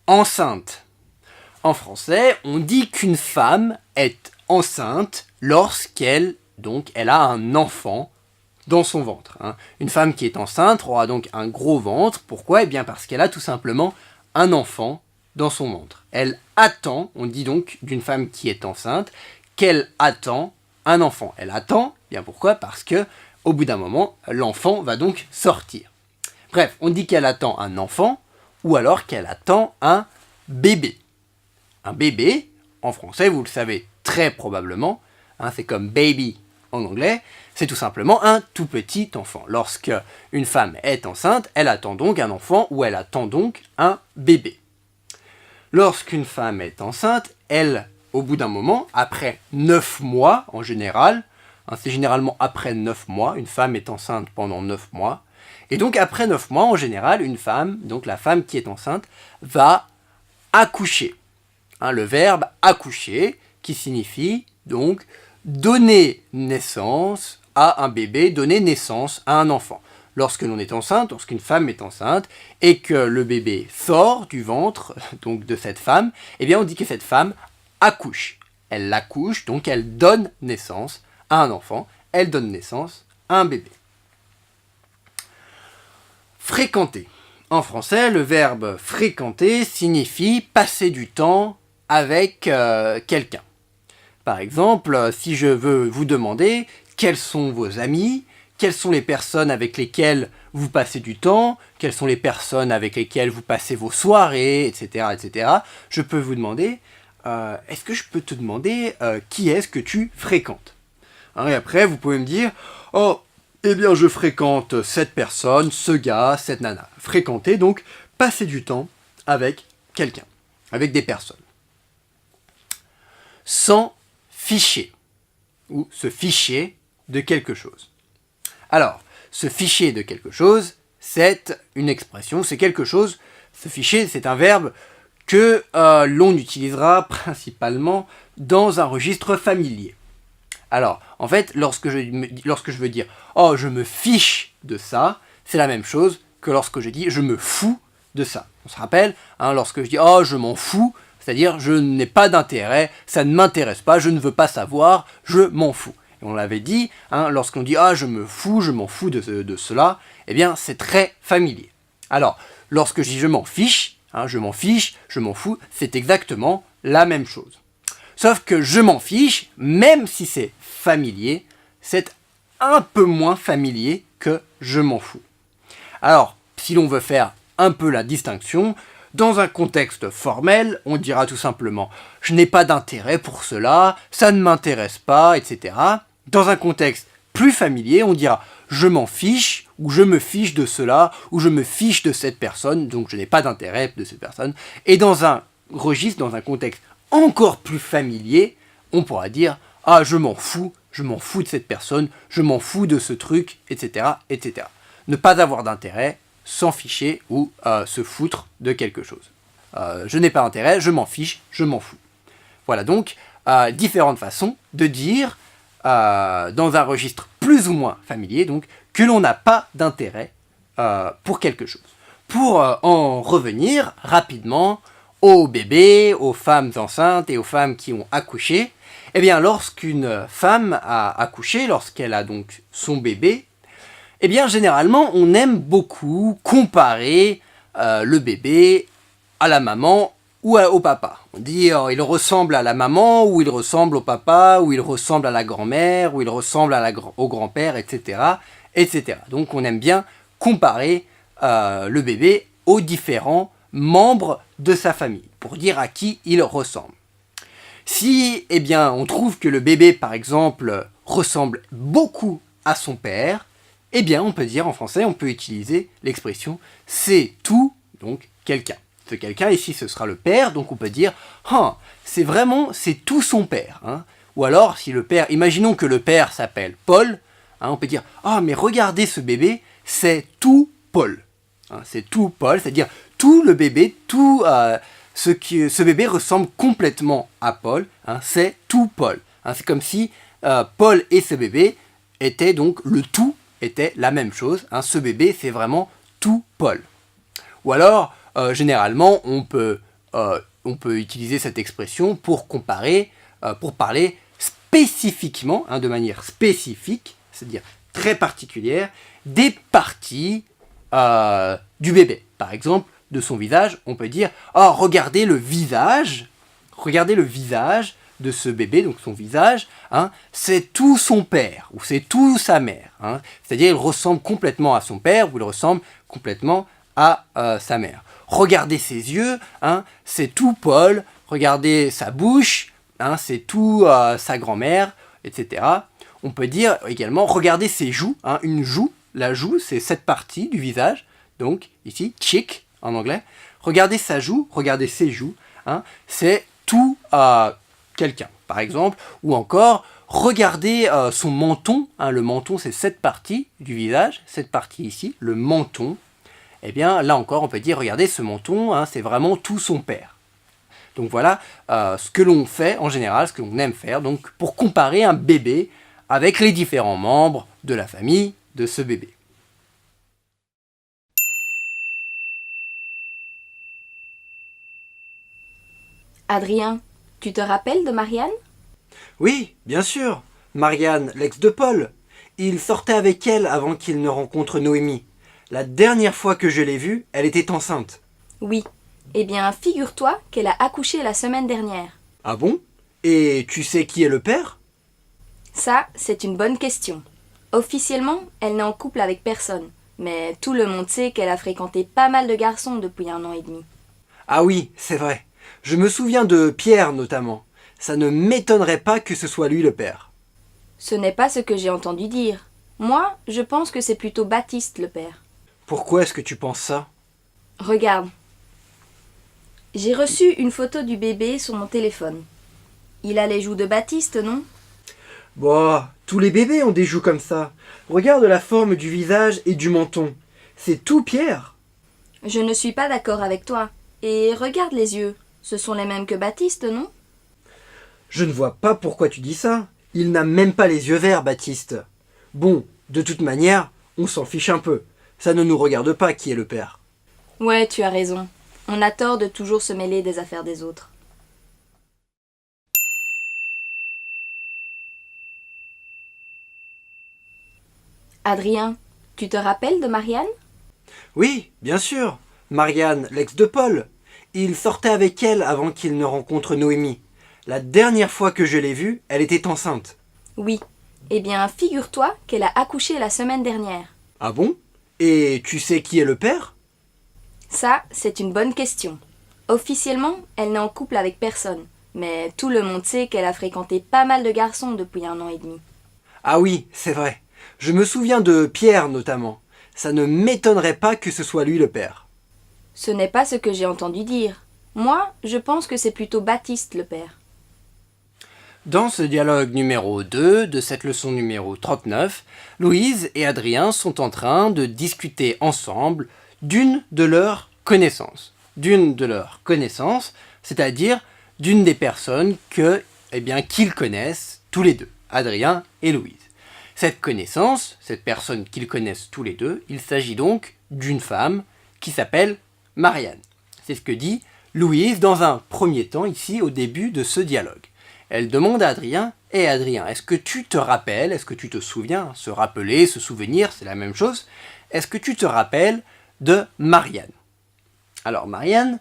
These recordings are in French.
enceinte. En français, on dit qu'une femme est enceinte lorsqu'elle elle a un enfant dans son ventre. Une femme qui est enceinte aura donc un gros ventre. Pourquoi ? Eh bien parce qu'elle a tout simplement un enfant dans son ventre. Elle attend, on dit donc d'une femme qui est enceinte, qu'elle attend un enfant. Elle attend, bien pourquoi ? Parce que au bout d'un moment, l'enfant va donc sortir. Bref, on dit qu'elle attend un enfant ou alors qu'elle attend un bébé. Un bébé, en français, vous le savez très probablement, c'est comme baby en anglais, c'est tout simplement un tout petit enfant. Lorsque une femme est enceinte, elle attend donc un enfant ou elle attend donc un bébé. Lorsqu'une femme est enceinte, elle, au bout d'un moment, après 9 mois en général, c'est généralement après 9 mois, une femme est enceinte pendant 9 mois, et donc après 9 mois, en général, une femme, donc la femme qui est enceinte, va accoucher. Le verbe accoucher, qui signifie donc donner naissance à un bébé, donner naissance à un enfant. Lorsque l'on est enceinte, lorsqu'une femme est enceinte, et que le bébé sort du ventre donc de cette femme, eh bien on dit que cette femme accouche. Elle accouche, donc elle donne naissance à un enfant, elle donne naissance à un bébé. Fréquenter. En français, le verbe fréquenter signifie passer du temps avec quelqu'un. Par exemple, si je veux vous demander quels sont vos amis, quelles sont les personnes avec lesquelles vous passez du temps, quelles sont les personnes avec lesquelles vous passez vos soirées, etc., etc., je peux vous demander, est-ce que je peux te demander qui est-ce que tu fréquentes ? Et après, vous pouvez me dire, oh, eh bien, je fréquente cette personne, ce gars, cette nana. Fréquenter, donc, passer du temps avec quelqu'un, avec des personnes. S'en ficher, ou se ficher de quelque chose. Alors, se ficher de quelque chose, c'est une expression, c'est quelque chose, se ficher, c'est un verbe que l'on utilisera principalement dans un registre familier. Alors, en fait, lorsque je veux dire « Oh, je me fiche de ça », c'est la même chose que lorsque je dis « Je me fous de ça ». On se rappelle, lorsque je dis « Oh, je m'en fous », c'est-à-dire « Je n'ai pas d'intérêt, ça ne m'intéresse pas, je ne veux pas savoir, je m'en fous ». Et on l'avait dit, lorsqu'on dit « Ah, je m'en fous de cela », eh bien, c'est très familier. Alors, lorsque je dis « Je m'en fiche », je m'en fiche, je m'en fous, c'est exactement la même chose. Sauf que je m'en fiche, même si c'est familier, c'est un peu moins familier que je m'en fous. Alors, si l'on veut faire un peu la distinction, dans un contexte formel, on dira tout simplement « je n'ai pas d'intérêt pour cela, ça ne m'intéresse pas, etc. » Dans un contexte plus familier, on dira « je m'en fiche » ou « je me fiche de cela » ou « je me fiche de cette personne », donc je n'ai pas d'intérêt de cette personne. Et dans un registre, dans un contexte encore plus familier, on pourra dire « ah, je m'en fous de cette personne, je m'en fous de ce truc, etc. etc. » Ne pas avoir d'intérêt, s'en ficher ou se foutre de quelque chose. Je n'ai pas d'intérêt, je m'en fiche, je m'en fous. Voilà donc différentes façons de dire dans un registre plus ou moins familier donc, que l'on n'a pas d'intérêt pour quelque chose. Pour en revenir rapidement aux bébés, aux femmes enceintes et aux femmes qui ont accouché, eh bien lorsqu'une femme a accouché, lorsqu'elle a donc son bébé, eh bien généralement on aime beaucoup comparer le bébé à la maman ou au papa. On dit il ressemble à la maman, ou il ressemble au papa, ou il ressemble à la grand-mère, ou il ressemble au grand-père, etc., etc. Donc on aime bien comparer le bébé aux différents membres de sa famille, pour dire à qui il ressemble. Si, eh bien, on trouve que le bébé, par exemple, ressemble beaucoup à son père, eh bien, on peut dire en français, on peut utiliser l'expression « c'est tout », donc quelqu'un. Ce quelqu'un, ici, ce sera le père, donc on peut dire « ah, c'est tout son père ». Ou alors, si le père, imaginons que le père s'appelle Paul, on peut dire « ah, mais regardez ce bébé, c'est tout Paul ». C'est tout Paul, c'est-à-dire tout le bébé, ce bébé ressemble complètement à Paul, c'est tout Paul. C'est comme si Paul et ce bébé étaient donc, le tout était la même chose. Ce bébé, c'est vraiment tout Paul. Ou alors, généralement, on peut on peut utiliser cette expression pour comparer, pour parler spécifiquement, de manière spécifique, c'est-à-dire très particulière, des parties du bébé. Par exemple, de son visage, on peut dire « Oh, regardez le visage de ce bébé, donc son visage, c'est tout son père, ou c'est tout sa mère. » C'est-à-dire, il ressemble complètement à son père, ou il ressemble complètement à sa mère. Regardez ses yeux, c'est tout Paul. Regardez sa bouche, c'est tout sa grand-mère, etc. On peut dire également, regardez ses joues. Une joue, la joue, c'est cette partie du visage. Donc, ici, cheek en anglais. Regardez sa joue, regardez ses joues. C'est tout quelqu'un, par exemple. Ou encore, regardez son menton. Le menton, c'est cette partie du visage. Cette partie ici, le menton. Eh bien, là encore, on peut dire, regardez ce menton, c'est vraiment tout son père. Donc voilà ce que l'on fait en général, ce que l'on aime faire, donc pour comparer un bébé avec les différents membres de la famille de ce bébé. Adrien, tu te rappelles de Marianne ? Oui, bien sûr. Marianne, l'ex de Paul. Il sortait avec elle avant qu'il ne rencontre Noémie. La dernière fois que je l'ai vue, elle était enceinte. Oui. Eh bien, figure-toi qu'elle a accouché la semaine dernière. Ah bon ? Et tu sais qui est le père ? Ça, c'est une bonne question. Officiellement, elle n'est en couple avec personne. Mais tout le monde sait qu'elle a fréquenté pas mal de garçons depuis 1 an et demi. Ah oui, c'est vrai. Je me souviens de Pierre notamment. Ça ne m'étonnerait pas que ce soit lui le père. Ce n'est pas ce que j'ai entendu dire. Moi, je pense que c'est plutôt Baptiste le père. Pourquoi est-ce que tu penses ça ? Regarde. J'ai reçu une photo du bébé sur mon téléphone. Il a les joues de Baptiste, non ? Bon, tous les bébés ont des joues comme ça. Regarde la forme du visage et du menton. C'est tout Pierre. Je ne suis pas d'accord avec toi. Et regarde les yeux. Ce sont les mêmes que Baptiste, non ? Je ne vois pas pourquoi tu dis ça. Il n'a même pas les yeux verts, Baptiste. Bon, de toute manière, on s'en fiche un peu. Ça ne nous regarde pas qui est le père. Ouais, tu as raison. On a tort de toujours se mêler des affaires des autres. Adrien, tu te rappelles de Marianne ? Oui, bien sûr. Marianne, l'ex de Paul. Il sortait avec elle avant qu'il ne rencontre Noémie. La dernière fois que je l'ai vue, elle était enceinte. Oui. Eh bien, figure-toi qu'elle a accouché la semaine dernière. Ah bon ? Et tu sais qui est le père ? Ça, c'est une bonne question. Officiellement, elle n'est en couple avec personne. Mais tout le monde sait qu'elle a fréquenté pas mal de garçons depuis 1 an et demi. Ah oui, c'est vrai. Je me souviens de Pierre notamment. Ça ne m'étonnerait pas que ce soit lui le père. Ce n'est pas ce que j'ai entendu dire. Moi, je pense que c'est plutôt Baptiste le père. Dans ce dialogue numéro 2 de cette leçon numéro 39, Louise et Adrien sont en train de discuter ensemble d'une de leurs connaissances. D'une de leurs connaissances, c'est-à-dire d'une des personnes qu'ils connaissent tous les deux, Adrien et Louise. Cette connaissance, cette personne qu'ils connaissent tous les deux, il s'agit donc d'une femme qui s'appelle Marianne. C'est ce que dit Louise dans un premier temps ici au début de ce dialogue. Elle demande à Adrien, « Hé Adrien, est-ce que tu te rappelles, est-ce que tu te souviens, se rappeler, se souvenir, c'est la même chose, est-ce que tu te rappelles de Marianne ?» Alors Marianne,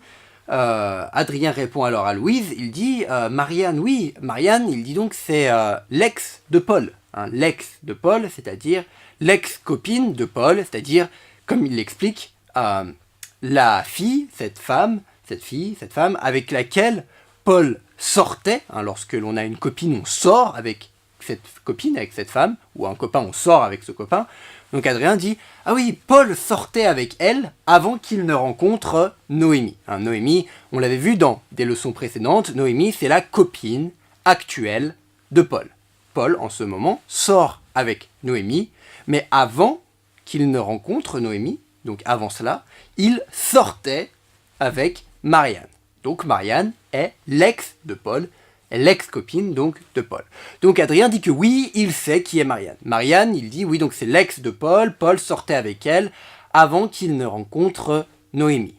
Adrien répond alors à Louise, il dit Marianne, oui, Marianne, il dit donc c'est l'ex de Paul. L'ex de Paul, c'est-à-dire l'ex-copine de Paul, c'est-à-dire, comme il l'explique, la fille, cette femme avec laquelle Paul sortait, lorsque l'on a une copine, on sort avec cette copine, avec cette femme, ou un copain, on sort avec ce copain. Donc Adrien dit, ah oui, Paul sortait avec elle avant qu'il ne rencontre Noémie. Noémie, on l'avait vu dans des leçons précédentes, Noémie c'est la copine actuelle de Paul. Paul, en ce moment, sort avec Noémie, mais avant qu'il ne rencontre Noémie, donc avant cela, il sortait avec Marianne. Donc Marianne est l'ex de Paul, l'ex-copine donc de Paul. Donc Adrien dit que oui, il sait qui est Marianne. Marianne, il dit oui, donc c'est l'ex de Paul, Paul sortait avec elle avant qu'il ne rencontre Noémie.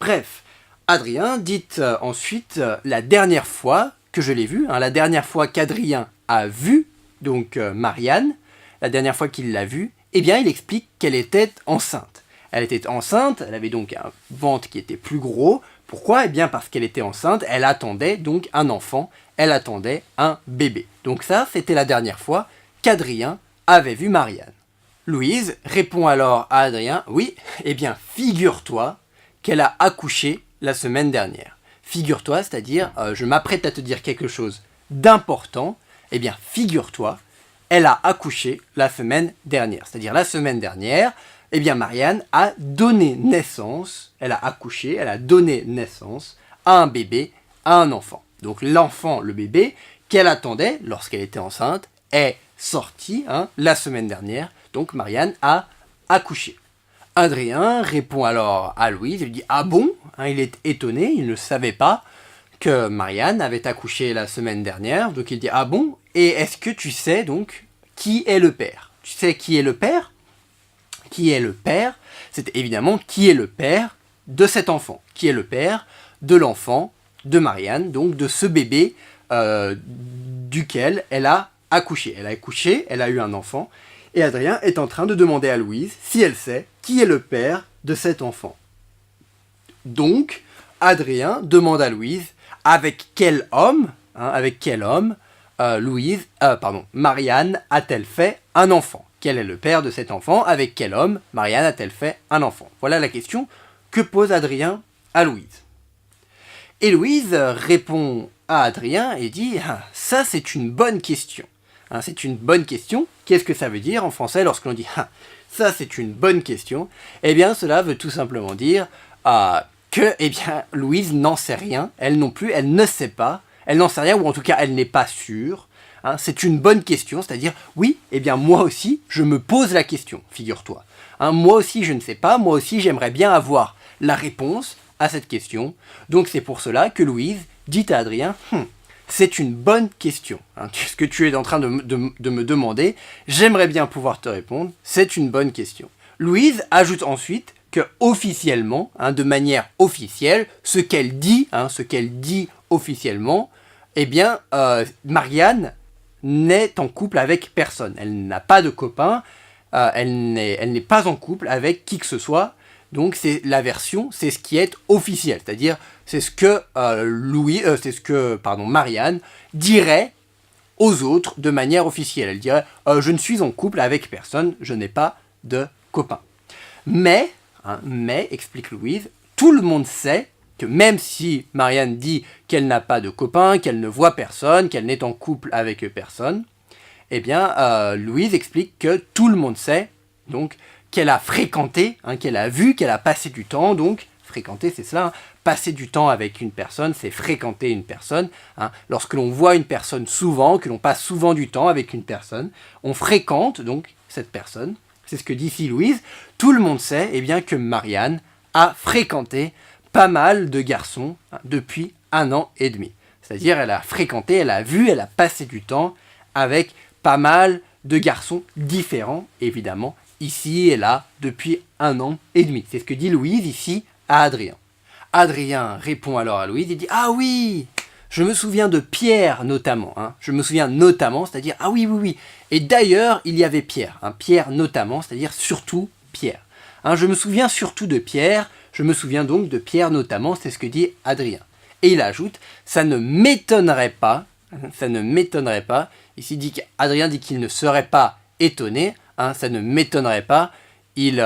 Bref, Adrien dit ensuite la dernière fois que je l'ai vu, la dernière fois qu'Adrien a vu donc Marianne, la dernière fois qu'il l'a vue, eh bien il explique qu'elle était enceinte. Elle était enceinte, elle avait donc un ventre qui était plus gros. Pourquoi ? Eh bien parce qu'elle était enceinte, elle attendait donc un enfant, elle attendait un bébé. Donc ça, c'était la dernière fois qu'Adrien avait vu Marianne. Louise répond alors à Adrien, oui, eh bien figure-toi qu'elle a accouché la semaine dernière. Figure-toi, c'est-à-dire, je m'apprête à te dire quelque chose d'important, eh bien figure-toi, elle a accouché la semaine dernière. C'est-à-dire la semaine dernière, eh bien Marianne a donné naissance, elle a accouché, elle a donné naissance à un bébé, à un enfant. Donc l'enfant, le bébé, qu'elle attendait lorsqu'elle était enceinte, est sorti la semaine dernière. Donc Marianne a accouché. Adrien répond alors à Louise, il lui dit « Ah bon ?» Il est étonné, il ne savait pas que Marianne avait accouché la semaine dernière. Donc il dit « Ah bon ? Et est-ce que tu sais donc qui est le père ? Tu sais qui est le père ? Qui est le père ? C'est évidemment qui est le père de cet enfant. Qui est le père de l'enfant de Marianne, donc de ce bébé duquel elle a accouché. Elle a accouché, elle a eu un enfant. Et Adrien est en train de demander à Louise si elle sait qui est le père de cet enfant. Donc, Adrien demande à Louise avec quel homme Marianne a-t-elle fait un enfant ? Quel est le père de cet enfant ? Avec quel homme Marianne a-t-elle fait un enfant ? Voilà la question que pose Adrien à Louise. Et Louise répond à Adrien et dit « Ça, c'est une bonne question. » C'est une bonne question. Qu'est-ce que ça veut dire en français lorsque l'on dit « ça c'est une bonne question ?» Eh bien cela veut tout simplement dire que Louise n'en sait rien, elle non plus, elle ne sait pas, elle n'en sait rien ou en tout cas elle n'est pas sûre. C'est une bonne question, c'est-à-dire oui, eh bien moi aussi je me pose la question, figure-toi. Moi aussi je ne sais pas, moi aussi j'aimerais bien avoir la réponse à cette question. Donc c'est pour cela que Louise dit à Adrien c'est une bonne question. Ce que tu es en train de me demander, j'aimerais bien pouvoir te répondre. C'est une bonne question. Louise ajoute ensuite que officiellement, de manière officielle, ce qu'elle dit officiellement, eh bien, Marianne n'est en couple avec personne. Elle n'a pas de copain, elle n'est pas en couple avec qui que ce soit. Donc c'est la version, c'est ce qui est officiel, c'est-à-dire c'est ce que Marianne dirait aux autres de manière officielle. Elle dirait je ne suis en couple avec personne, je n'ai pas de copain. Mais, explique Louise, tout le monde sait que même si Marianne dit qu'elle n'a pas de copain, qu'elle ne voit personne, qu'elle n'est en couple avec personne, eh bien Louise explique que tout le monde sait donc qu'elle a fréquenté, qu'elle a vu, qu'elle a passé du temps, donc fréquenter c'est cela, passer du temps avec une personne, c'est fréquenter une personne. Lorsque l'on voit une personne souvent, que l'on passe souvent du temps avec une personne, on fréquente donc cette personne. C'est ce que dit ici Louise. Tout le monde sait que Marianne a fréquenté pas mal de garçons depuis 1 an et demi. C'est-à-dire elle a fréquenté, elle a vu, elle a passé du temps avec pas mal de garçons différents, évidemment, ici et là, depuis 1 an et demi. C'est ce que dit Louise ici à Adrien. Adrien répond alors à Louise, il dit « Ah oui, je me souviens de Pierre notamment. Je me souviens notamment, c'est-à-dire « Ah oui. Et d'ailleurs, il y avait Pierre. Pierre notamment, c'est-à-dire surtout Pierre. Je me souviens surtout de Pierre, je me souviens donc de Pierre notamment, c'est ce que dit Adrien. Et il ajoute « Ça ne m'étonnerait pas, ici Adrien dit qu'il ne serait pas étonné, ça ne m'étonnerait pas, il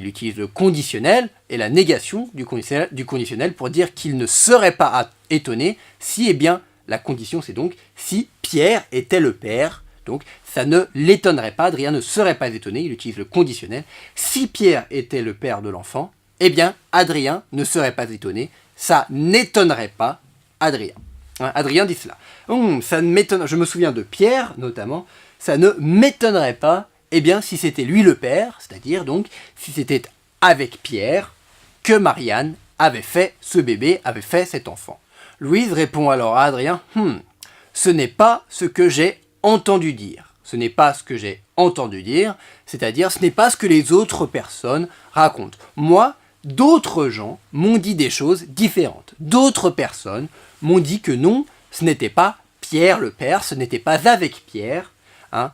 utilise le conditionnel et la négation du conditionnel pour dire qu'il ne serait pas étonné si, la condition c'est donc si Pierre était le père, donc ça ne l'étonnerait pas, Adrien ne serait pas étonné, il utilise le conditionnel, si Pierre était le père de l'enfant, Adrien ne serait pas étonné, ça n'étonnerait pas Adrien. Adrien dit cela. Je me souviens de Pierre notamment, ça ne m'étonnerait pas si c'était lui le père, c'est-à-dire donc si c'était avec Pierre que Marianne avait fait ce bébé, avait fait cet enfant. Louise répond alors à Adrien, ce n'est pas ce que j'ai entendu dire. Ce n'est pas ce que j'ai entendu dire, c'est-à-dire ce n'est pas ce que les autres personnes racontent. Moi, d'autres gens m'ont dit des choses différentes. D'autres personnes m'ont dit que non, ce n'était pas Pierre le père, ce n'était pas avec Pierre, ce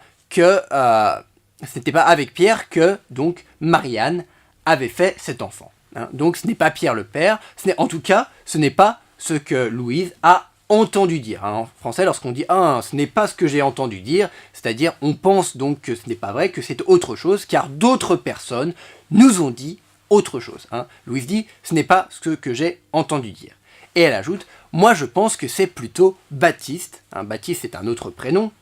n'était pas avec Pierre que donc Marianne avait fait cet enfant. Donc ce n'est pas Pierre le père, en tout cas, ce n'est pas ce que Louise a entendu dire. En français, lorsqu'on dit « Ah, ce n'est pas ce que j'ai entendu dire », c'est-à-dire on pense donc que ce n'est pas vrai, que c'est autre chose, car d'autres personnes nous ont dit autre chose. Louise dit « Ce n'est pas ce que j'ai entendu dire ». Et elle ajoute « Moi, je pense que c'est plutôt Baptiste ». Baptiste, c'est un autre prénom.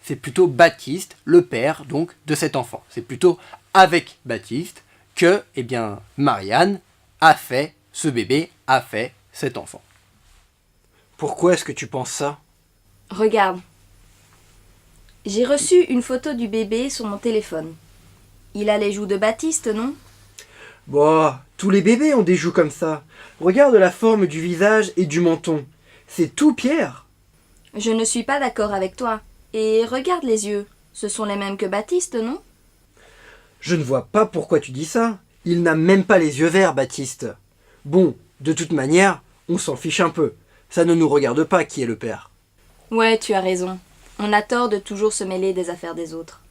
C'est plutôt Baptiste, le père donc de cet enfant. C'est plutôt avec Baptiste que, Marianne a fait ce bébé, a fait cet enfant. Pourquoi est-ce que tu penses ça? Regarde. J'ai reçu une photo du bébé sur mon téléphone. Il a les joues de Baptiste, non? Bon, tous les bébés ont des joues comme ça. Regarde la forme du visage et du menton. C'est tout Pierre. Je ne suis pas d'accord avec toi. Et regarde les yeux. Ce sont les mêmes que Baptiste, non? Je ne vois pas pourquoi tu dis ça. Il n'a même pas les yeux verts, Baptiste. Bon, de toute manière, on s'en fiche un peu. Ça ne nous regarde pas qui est le père. Ouais, tu as raison. On a tort de toujours se mêler des affaires des autres.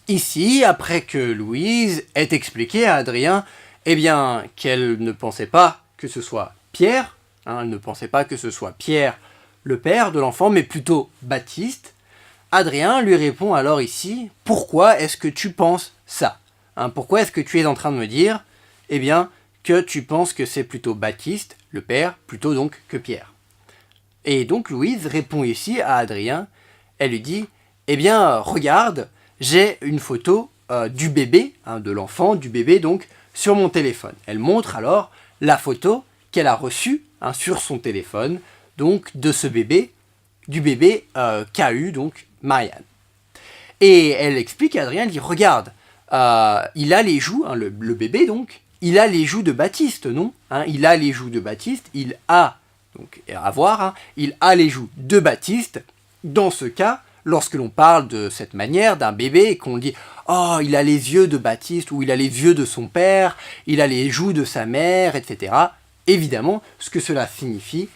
Ici, après que Louise ait expliqué à Adrien, qu'elle ne pensait pas que ce soit Pierre, elle ne pensait pas que ce soit Pierre le père de l'enfant, mais plutôt Baptiste, Adrien lui répond alors ici, pourquoi est-ce que tu penses ça? Pourquoi est-ce que tu es en train de me dire, que tu penses que c'est plutôt Baptiste, le père, plutôt donc que Pierre? Et donc Louise répond ici à Adrien, elle lui dit, regarde, j'ai une photo du bébé, de l'enfant, du bébé donc, sur mon téléphone. Elle montre alors la photo qu'elle a reçue sur son téléphone, donc de ce bébé, du bébé qu'a eu donc Marianne. Et elle explique à Adrien, elle dit, regarde, il a les joues, le bébé donc, il a les joues de Baptiste, non? Il a les joues de Baptiste, il a les joues de Baptiste. Dans ce cas, lorsque l'on parle de cette manière d'un bébé et qu'on dit « Oh, il a les yeux de Baptiste » ou « Il a les yeux de son père », « Il a les joues de sa mère », etc. Évidemment, ce que cela signifie,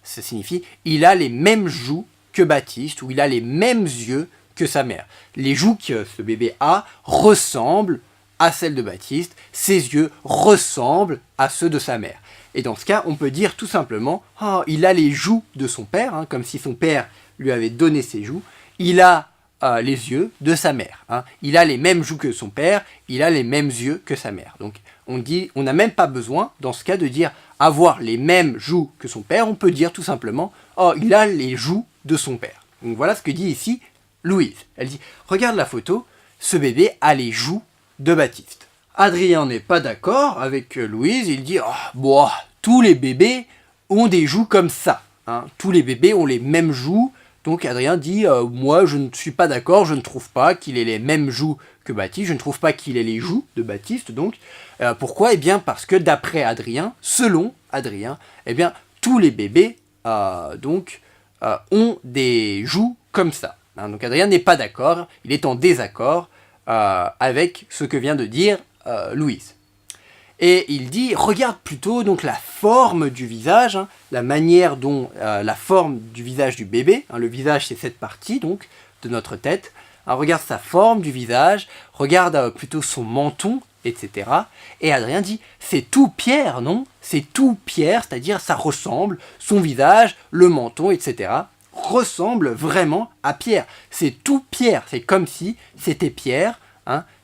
ça signifie « Il a les mêmes joues que Baptiste » ou « Il a les mêmes yeux que sa mère ». Les joues que ce bébé a ressemblent à celles de Baptiste, ses yeux ressemblent à ceux de sa mère. Et dans ce cas, on peut dire tout simplement « Oh, il a les joues de son père », comme si son père lui avait donné ses joues. Il a les yeux de sa mère. Il a les mêmes joues que son père, il a les mêmes yeux que sa mère. Donc on n'a même pas besoin, dans ce cas, de dire avoir les mêmes joues que son père. On peut dire tout simplement « Oh, il a les joues de son père ». Donc voilà ce que dit ici Louise. Elle dit « Regarde la photo, ce bébé a les joues de Baptiste ». Adrien n'est pas d'accord avec Louise, il dit oh, tous les bébés ont des joues comme ça. Tous les bébés ont les mêmes joues. Donc Adrien dit moi je ne suis pas d'accord, je ne trouve pas qu'il ait les mêmes joues que Baptiste, je ne trouve pas qu'il ait les joues de Baptiste. Donc pourquoi? Parce que d'après Adrien, selon Adrien, tous les bébés ont des joues comme ça. Donc Adrien n'est pas d'accord, il est en désaccord avec ce que vient de dire Louise. Et il dit, regarde plutôt donc la forme du visage, la manière dont la forme du visage du bébé, le visage c'est cette partie donc de notre tête, regarde sa forme du visage, regarde plutôt son menton, etc. Et Adrien dit, c'est tout Pierre, non? C'est tout Pierre, c'est-à-dire ça ressemble, son visage, le menton, etc. ressemble vraiment à Pierre. C'est tout Pierre, c'est comme si c'était Pierre,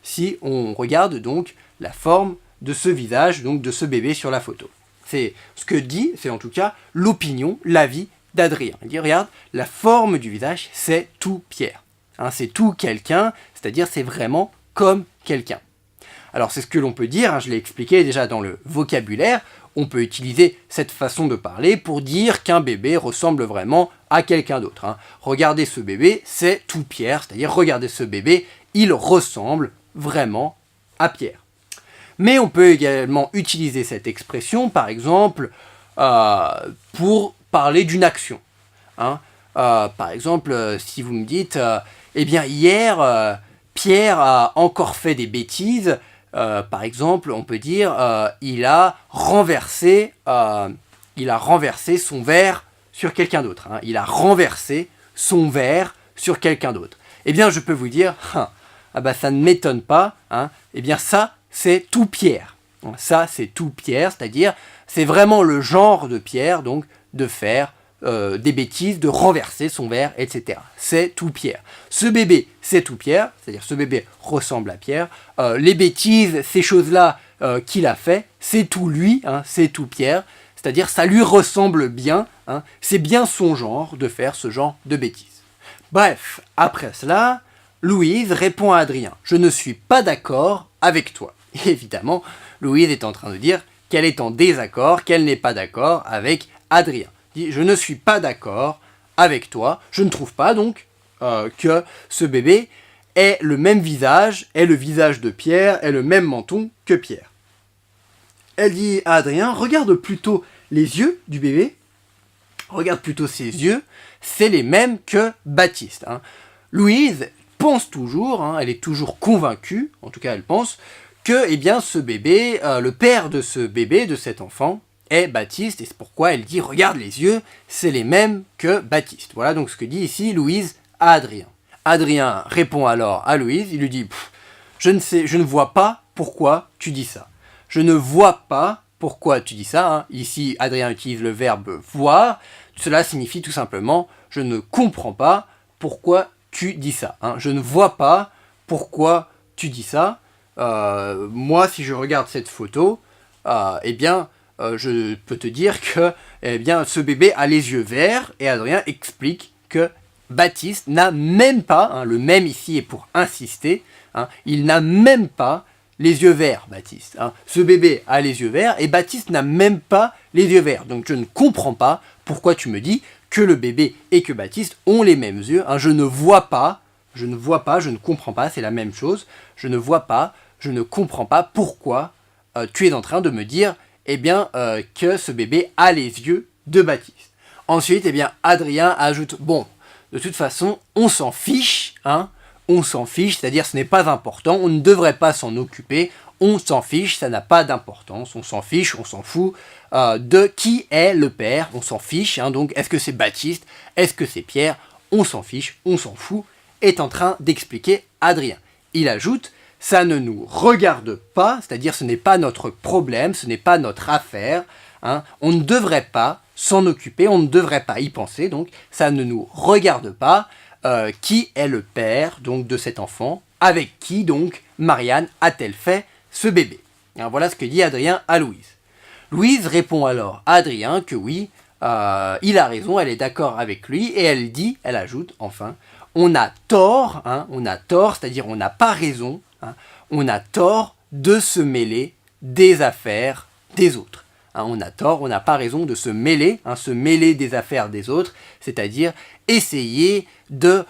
si on regarde donc la forme de ce visage, donc de ce bébé sur la photo. C'est ce que dit, c'est en tout cas l'opinion, l'avis d'Adrien. Il dit, regarde, la forme du visage, c'est tout Pierre. C'est tout quelqu'un, c'est-à-dire c'est vraiment comme quelqu'un. Alors c'est ce que l'on peut dire, je l'ai expliqué déjà dans le vocabulaire, on peut utiliser cette façon de parler pour dire qu'un bébé ressemble vraiment à quelqu'un d'autre. Regardez ce bébé, c'est tout Pierre, c'est-à-dire regardez ce bébé, il ressemble vraiment à Pierre. Mais on peut également utiliser cette expression, par exemple, pour parler d'une action. Par exemple, si vous me dites, hier, Pierre a encore fait des bêtises, Par exemple, on peut dire il a renversé son verre sur quelqu'un d'autre. Hein. Il a renversé son verre sur quelqu'un d'autre. Eh bien, je peux vous dire, ça ne m'étonne pas. Hein. Eh bien, ça, c'est tout Pierre. Ça, c'est tout Pierre, c'est-à-dire, c'est vraiment le genre de Pierre, donc, de faire des bêtises, de renverser son verre, etc. C'est tout Pierre. Ce bébé, c'est tout Pierre, c'est-à-dire ce bébé ressemble à Pierre. Les bêtises, ces choses-là qu'il a fait, c'est tout lui, hein, c'est tout Pierre. C'est-à-dire ça lui ressemble bien, hein, c'est bien son genre de faire ce genre de bêtises. Bref, après cela, Louise répond à Adrien « Je ne suis pas d'accord avec toi ». Et évidemment, Louise est en train de dire qu'elle est en désaccord, qu'elle n'est pas d'accord avec Adrien. « Je ne suis pas d'accord avec toi, je ne trouve pas donc que ce bébé ait le même visage, ait le visage de Pierre, ait le même menton que Pierre. » Elle dit à Adrien « Regarde plutôt les yeux du bébé, regarde plutôt ses yeux, c'est les mêmes que Baptiste. Hein. » Louise pense toujours, hein, elle est toujours convaincue, en tout cas elle pense, que eh bien, ce bébé, le père de ce bébé, de cet enfant, est Baptiste, et c'est pourquoi elle dit « Regarde les yeux, c'est les mêmes que Baptiste. » Voilà donc ce que dit ici Louise à Adrien. Adrien répond alors à Louise, il lui dit « Je ne vois pas pourquoi tu dis ça. Je ne vois pas pourquoi tu dis ça. Hein. » Ici, Adrien utilise le verbe « voir ». Cela signifie tout simplement « Je ne comprends pas pourquoi tu dis ça. Hein. Je ne vois pas pourquoi tu dis ça. Moi, si je regarde cette photo, je peux te dire que ce bébé a les yeux verts. » Et Adrien explique que Baptiste n'a même pas, hein, le même ici est pour insister, hein, il n'a même pas les yeux verts, Baptiste. Hein. Ce bébé a les yeux verts et Baptiste n'a même pas les yeux verts. Donc je ne comprends pas pourquoi tu me dis que le bébé et que Baptiste ont les mêmes yeux. Hein. Je ne vois pas, je ne comprends pas, c'est la même chose. Je ne vois pas, je ne comprends pas pourquoi tu es en train de me dire que ce bébé a les yeux de Baptiste. Ensuite, Adrien ajoute, bon, de toute façon, on s'en fiche, hein. On s'en fiche, c'est-à-dire ce n'est pas important, on ne devrait pas s'en occuper, on s'en fiche, ça n'a pas d'importance, on s'en fiche, on s'en fout de qui est le père, on s'en fiche, hein, donc est-ce que c'est Baptiste, est-ce que c'est Pierre, on s'en fiche, on s'en fout, est en train d'expliquer Adrien. Il ajoute, ça ne nous regarde pas, c'est-à-dire ce n'est pas notre problème, ce n'est pas notre affaire, hein, on ne devrait pas s'en occuper, on ne devrait pas y penser, donc ça ne nous regarde pas. Qui est le père donc de cet enfant, avec qui donc Marianne a-t-elle fait ce bébé. Alors, voilà ce que dit Adrien à Louise. Louise répond alors à Adrien que oui, il a raison, elle est d'accord avec lui, et elle ajoute enfin, on a tort, c'est-à-dire on n'a pas raison, hein, on a tort de se mêler des affaires des autres. On a tort, on n'a pas raison de se mêler des affaires des autres, c'est-à-dire essayer de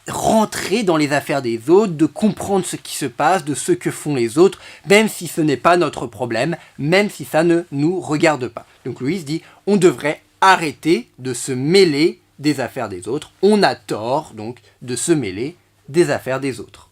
rentrer dans les affaires des autres, de comprendre ce qui se passe, de ce que font les autres, même si ce n'est pas notre problème, même si ça ne nous regarde pas. Donc Louise dit, on devrait arrêter de se mêler des affaires des autres, on a tort donc de se mêler des affaires des autres.